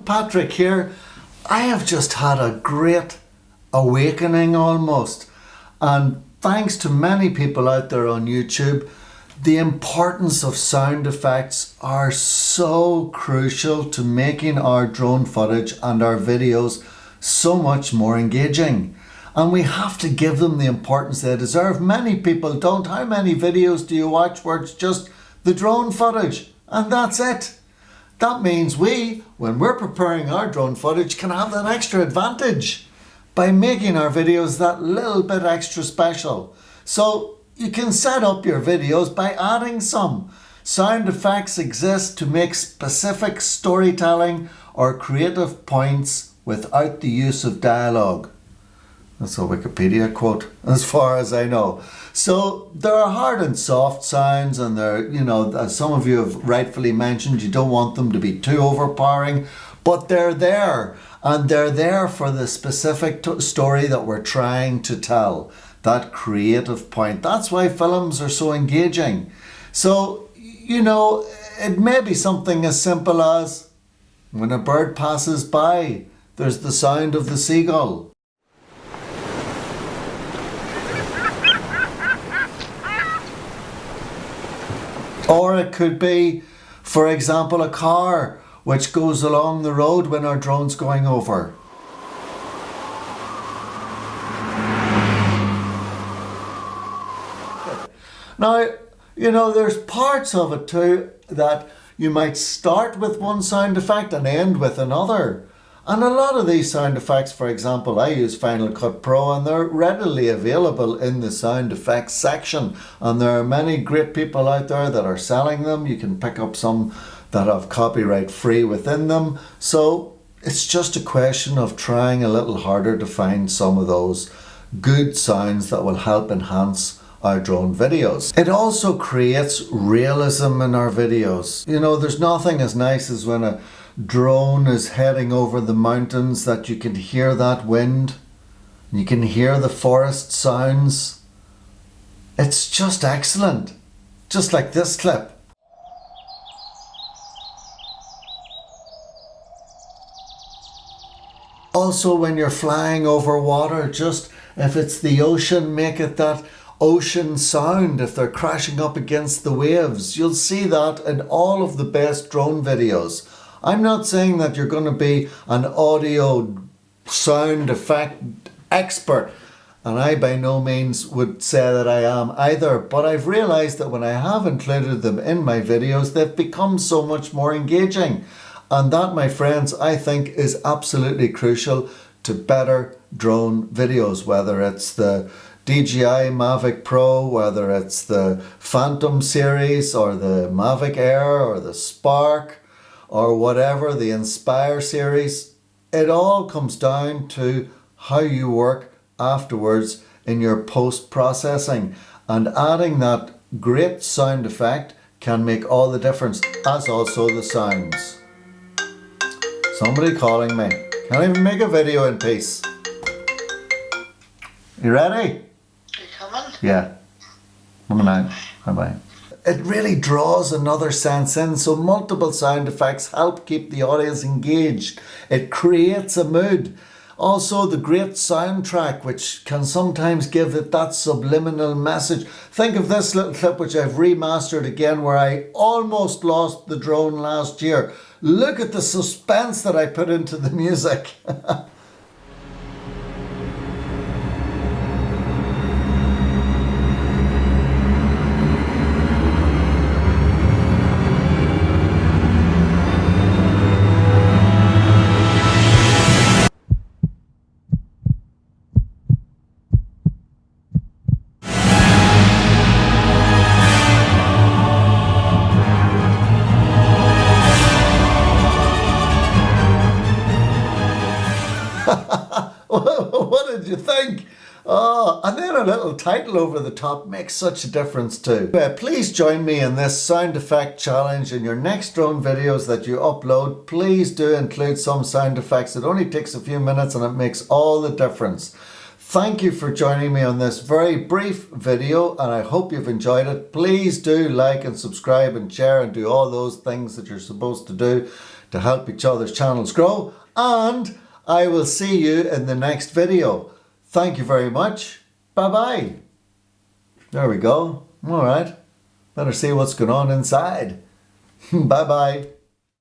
Patrick here. I have just had a great awakening almost, and thanks to many people out there on YouTube, the importance of sound effects are so crucial to making our drone footage and our videos so much more engaging. And we have to give them the importance they deserve. Many people don't. How many videos do you watch where it's just the drone footage and that's it? That means we, when we're preparing our drone footage, can have that extra advantage by making our videos that little bit extra special. So you can set up your videos by adding some. Sound effects exist to make specific storytelling or creative points without the use of dialogue. That's a Wikipedia quote, as far as I know. So there are hard and soft sounds, and there, as some of you have rightfully mentioned, you don't want them to be too overpowering, but they're there, and they're there for the specific story that we're trying to tell, that creative point. That's why films are so engaging. So, it may be something as simple as when a bird passes by, there's the sound of the seagull. Or it could be, for example, a car which goes along the road when our drone's going over. Now, there's parts of it too that you might start with one sound effect and end with another. And a lot of these sound effects, for example, I use Final Cut Pro, and they're readily available in the sound effects section. And there are many great people out there that are selling them. You can pick up some that have copyright free within them. So it's just a question of trying a little harder to find some of those good sounds that will help enhance our drone videos. It also creates realism in our videos. There's nothing as nice as when a drone is heading over the mountains that you can hear that wind, you can hear the forest sounds. It's just excellent, just like this clip. Also, when you're flying over water, just if it's the ocean, make it that ocean sound if they're crashing up against the waves. You'll see that in all of the best drone videos. I'm not saying that you're going to be an audio sound effect expert, and I by no means would say that I am either, but I've realized that when I have included them in my videos, they've become so much more engaging. And that, my friends, I think is absolutely crucial to better drone videos, whether it's the DJI Mavic Pro, whether it's the Phantom series or the Mavic Air or the Spark or whatever, the Inspire series. It all comes down to how you work afterwards in your post-processing, and adding that great sound effect can make all the difference, as also the sounds. Somebody calling me. Can't even make a video in peace. You ready? You coming? Yeah. Coming out. Bye-bye. It really draws another sense in, so multiple sound effects help keep the audience engaged. It creates a mood. Also, the great soundtrack, which can sometimes give it that subliminal message. Think of this little clip which I've remastered again, where I almost lost the drone last year. Look at the suspense that I put into the music. What did you think? Oh, and then a little title over the top makes such a difference too. Please join me in this sound effect challenge. In your next drone videos that you upload, please do include some sound effects. It only takes a few minutes and it makes all the difference. Thank you for joining me on this very brief video, and I hope you've enjoyed it. Please do like and subscribe and share and do all those things that you're supposed to do to help each other's channels grow. And I will see you in the next video. Thank you very much. Bye-bye. There we go. All right. Better see what's going on inside. Bye-bye.